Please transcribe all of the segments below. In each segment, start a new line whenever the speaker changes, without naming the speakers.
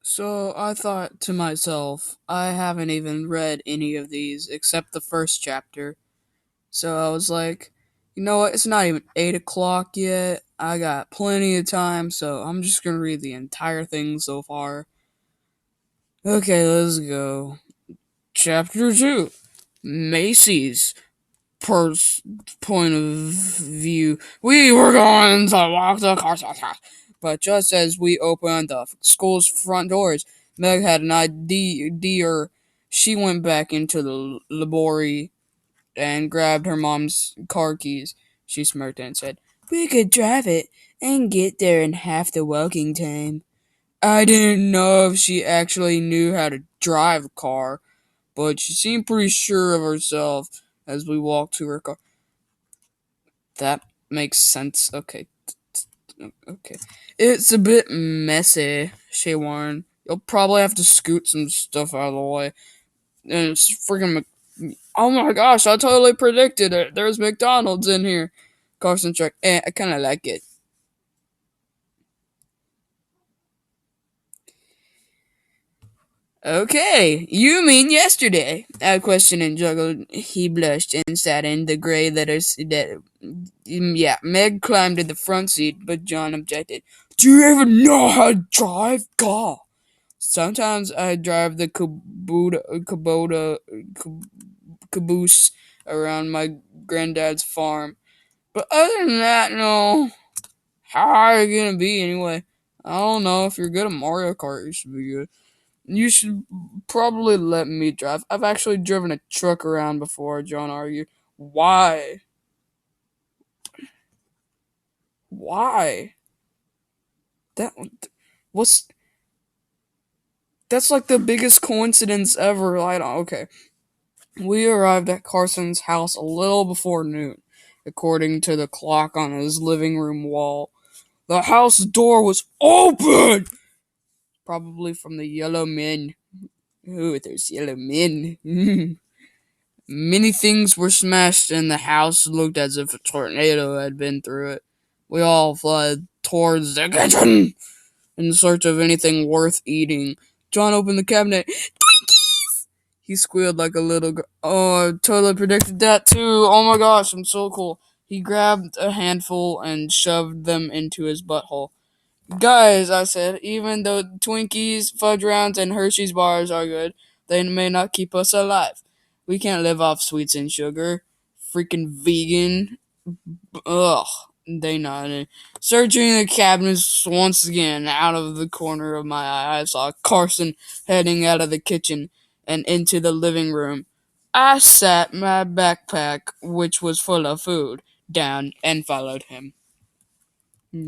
So I thought to myself, I haven't even read any of these except the first chapter. So I was like, you know what? It's not even 8 o'clock yet. I got plenty of time, so I'm just gonna read the entire thing so far. Okay, let's go. Chapter 2, Macy's pers- point of view. We were going to walk the car, but just as we opened the school's front doors, Meg had an idea. She went back into the laboratory and grabbed her mom's car keys. She smirked and said, "We could drive it and get there in half the walking time." I didn't know if she actually knew how to drive a car, but she seemed pretty sure of herself as we walked to her car. That makes sense. Okay. Okay. It's a bit messy, she warned. You'll probably have to scoot some stuff out of the way. And it's freaking. Oh my gosh, I totally predicted it. There's McDonald's in here. Carson checked. I kind of like it. Okay, you mean yesterday? I questioned and juggled. He blushed and sat in the gray letters that. Yeah, Meg climbed to the front seat, but John objected. Do you even know how to drive car? Sometimes I drive the caboose around my granddad's farm. But other than that, no. How high are you gonna be anyway? I don't know. If you're good at Mario Kart, you should be good. You should probably let me drive. I've actually driven a truck around before, John argued. Why? Why? That what's that's like the biggest coincidence ever. I don't okay. We arrived at Carson's house a little before noon, according to the clock on his living room wall. The house door was open! Probably from the yellow men. Ooh, those yellow men. Many things were smashed, and the house looked as if a tornado had been through it. We all fled towards the kitchen in search of anything worth eating. John opened the cabinet. He squealed like a little girl. Oh, I totally predicted that too. Oh my gosh, I'm so cool. He grabbed a handful and shoved them into his butthole. Guys, I said, even though Twinkies, fudge rounds, and Hershey's bars are good, they may not keep us alive. We can't live off sweets and sugar. Freaking vegan. Ugh. They nodded. Searching the cabinets once again, out of the corner of my eye, I saw Carson heading out of the kitchen and into the living room. I sat my backpack, which was full of food, down and followed him. Here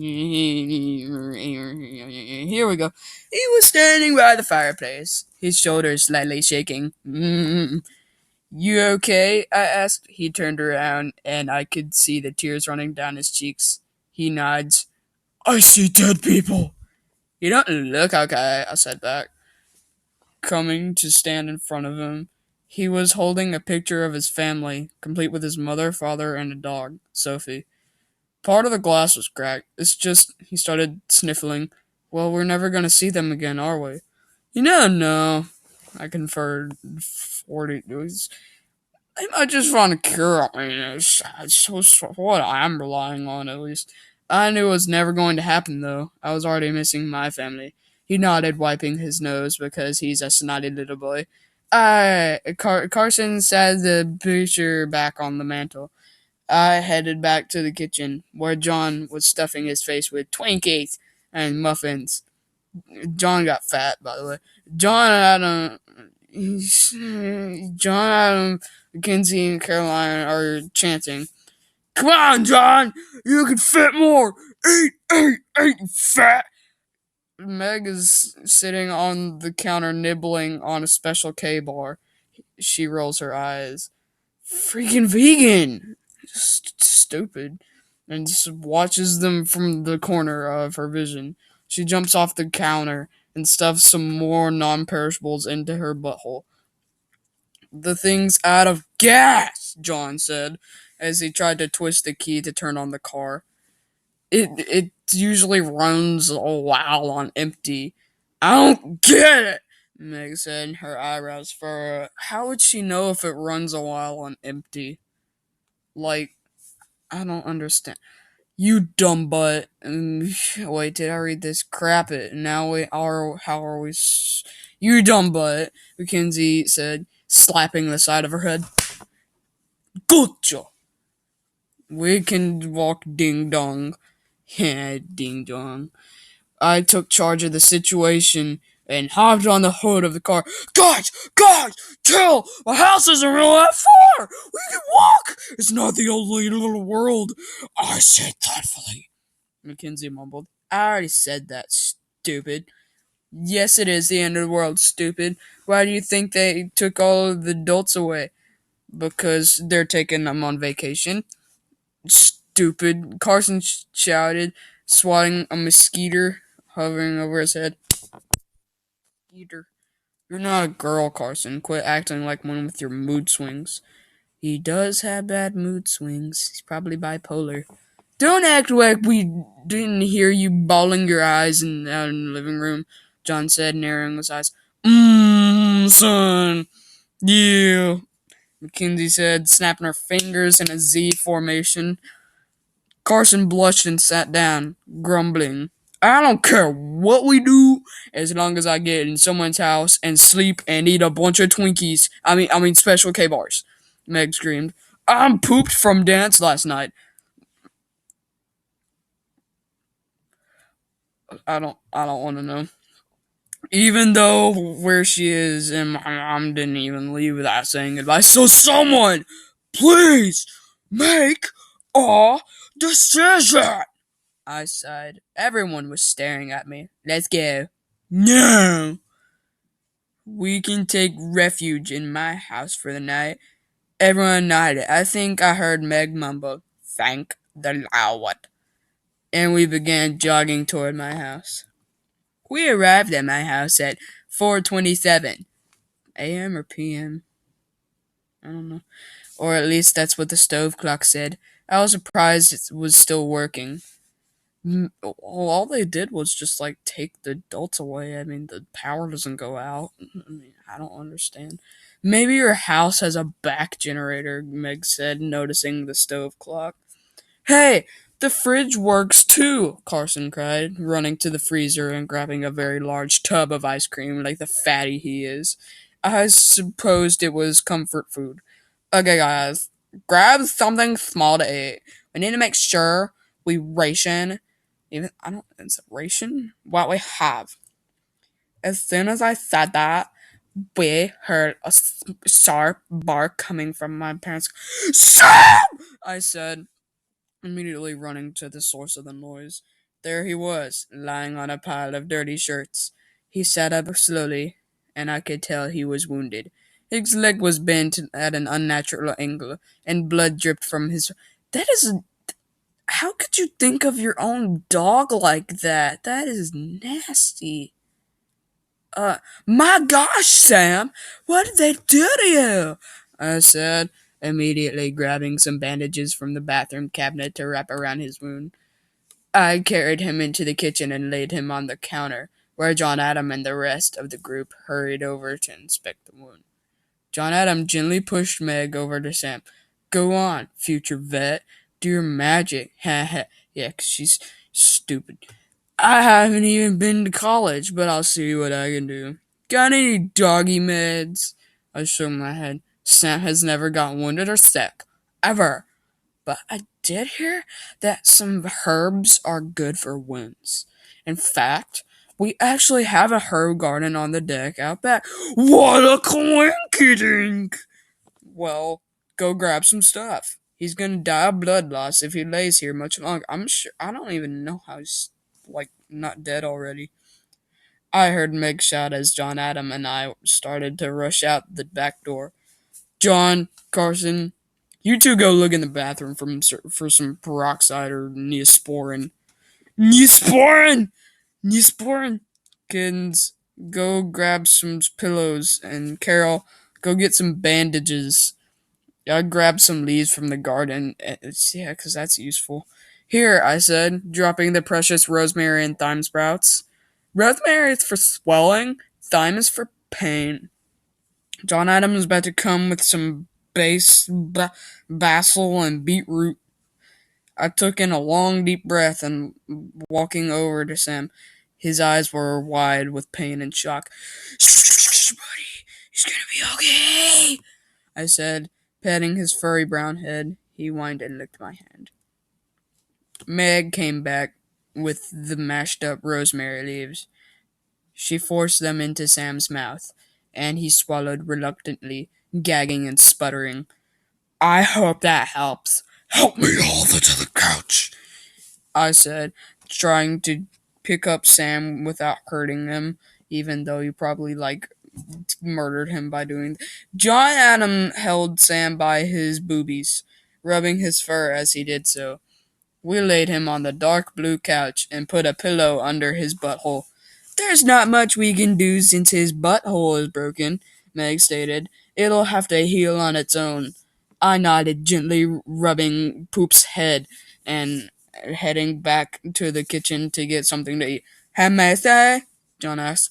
we go. He was standing by the fireplace, his shoulders slightly shaking. You okay? I asked. He turned around, and I could see the tears running down his cheeks. He nods. I see dead people. You don't look okay, I said back, coming to stand in front of him. He was holding a picture of his family, complete with his mother, father, and a dog, Sophie. Part of the glass was cracked. It's just, he started sniffling. Well, we're never going to see them again, are we? No. I conferred 40. They might just find a cure. I mean, it's what I'm relying on, at least. I knew it was never going to happen, though. I was already missing my family. He nodded, wiping his nose because he's a snotty little boy. Carson sat the picture back on the mantel. I headed back to the kitchen, where John was stuffing his face with Twinkies and muffins. John got fat, by the way. John Adam, John Adam, Mackenzie, and Caroline are chanting, "Come on, John! You can fit more! Eat, fat!" Meg is sitting on the counter nibbling on a special K bar. She rolls her eyes. Freaking vegan! Stupid. And just watches them from the corner of her vision. She jumps off the counter and stuffs some more non perishables into her butthole. The thing's out of gas, John said, as he tried to twist the key to turn on the car. It usually runs a while on empty. I don't get it, Meg said, her eyebrows furrowed. How would she know if it runs a while on empty? Like, I don't understand. You dumb butt. Wait, did I read this? Crap it. Now we are. How are we? You dumb butt, Mackenzie said, slapping the side of her head. Gotcha! We can walk ding dong. Yeah, ding dong. I took charge of the situation and hopped on the hood of the car. Guys, chill! My house isn't really that far! We can walk! It's not the only little world. I said thoughtfully. Mackenzie mumbled. I already said that, stupid. Yes, it is the end of the world, stupid. Why do you think they took all of the adults away? Because they're taking them on vacation. Stupid, Carson shouted, swatting a mosquito hovering over his head. Mosquito. You're not a girl, Carson. Quit acting like one with your mood swings. He does have bad mood swings. He's probably bipolar. Don't act like we didn't hear you bawling your eyes out in the living room, John said, narrowing his eyes. Son. Yeah, Mackenzie said, snapping her fingers in a Z formation. Carson blushed and sat down, grumbling. I don't care what we do, as long as I get in someone's house and sleep and eat a bunch of Twinkies. I mean special K-bars. Meg screamed. I'm pooped from dance last night. I don't want to know. Even though where she is and my mom didn't even leave without saying goodbye. So someone, please, make a decision. I sighed. Everyone was staring at me. Let's go. No. We can take refuge in my house for the night. Everyone nodded. I think I heard Meg mumble, thank the Lord. And we began jogging toward my house. We arrived at my house at 4:27 a.m. or p.m. I don't know. Or at least that's what the stove clock said. I was surprised it was still working. All they did was just like take the adults away. I mean, the power doesn't go out. I mean, I don't understand. Maybe your house has a back generator, Meg said, noticing the stove clock. Hey, the fridge works too, Carson cried, running to the freezer and grabbing a very large tub of ice cream like the fatty he is. I supposed it was comfort food. Okay, guys, grab something small to eat. We need to make sure we ration. Even I don't. It's ration what we have. As soon as I said that, we heard a sharp bark coming from my parents. Sam! I said, immediately running to the source of the noise. There he was, lying on a pile of dirty shirts. He sat up slowly, and I could tell he was wounded. His leg was bent at an unnatural angle, and blood dripped from his. That is. How could you think of your own dog like that? That is nasty. My gosh, Sam! What did they do to you? I said, immediately grabbing some bandages from the bathroom cabinet to wrap around his wound. I carried him into the kitchen and laid him on the counter, where John Adam and the rest of the group hurried over to inspect the wound. John Adam gently pushed Meg over to Sam. Go on, future vet. Do your magic. Ha ha. Yeah, 'cause she's stupid. I haven't even been to college, but I'll see what I can do. Got any doggy meds? I shook my head. Sam has never got wounded or sick. Ever. But I did hear that some herbs are good for wounds. In fact, we actually have a herb garden on the deck out back. What a coinkydink! Well, go grab some stuff. He's gonna die of blood loss if he lays here much longer. I'm sure. I don't even know how he's, like, not dead already. I heard Meg shout as John Adam and I started to rush out the back door. John, Carson, you two go look in the bathroom for some peroxide or neosporin. Neosporin! Neosporin! Kids, go grab some pillows, and Carol, go get some bandages. I grabbed some leaves from the garden. Yeah, because that's useful. Here, I said, dropping the precious rosemary and thyme sprouts. Rosemary is for swelling, thyme is for pain. John Adams is about to come with some basil and beetroot. I took in a long, deep breath and walking over to Sam. His eyes were wide with pain and shock. Buddy, he's gonna be okay, I said, patting his furry brown head. He whined and licked my hand. Meg came back with the mashed up rosemary leaves. She forced them into Sam's mouth, and he swallowed reluctantly, gagging and sputtering. I hope that helps. Help me hold it to the couch, I said, trying to pick up Sam without hurting him, even though you probably, murdered him by doing that. John Adam held Sam by his boobies, rubbing his fur as he did so. We laid him on the dark blue couch and put a pillow under his butthole. There's not much we can do since his butthole is broken, Meg stated. It'll have to heal on its own. I nodded, gently rubbing Poop's head and heading back to the kitchen to get something to eat. Hey, Macy? John asked.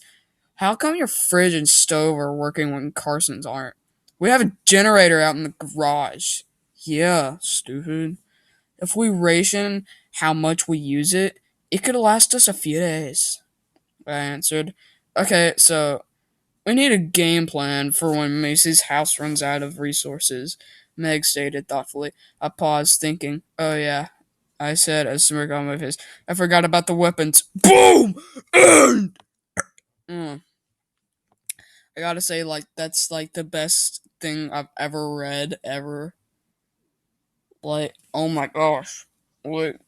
How come your fridge and stove are working when Carson's aren't? We have a generator out in the garage. Yeah, stupid. If we ration how much we use it, it could last us a few days, I answered. Okay, so we need a game plan for when Macy's house runs out of resources, Meg stated thoughtfully. I paused, thinking. Oh, yeah, I said, a smirk on my face. I forgot about the weapons. Boom! Mm. I gotta say, that's, the best thing I've ever read, ever. Oh my gosh. Like,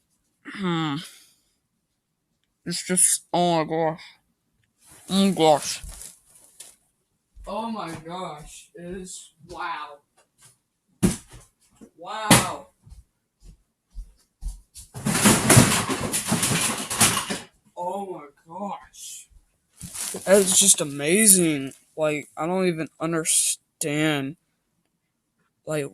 it's just, oh my gosh. Oh my gosh. Oh my gosh. It is, wow. Wow. Oh my gosh. That is just amazing. I don't even understand. Wow.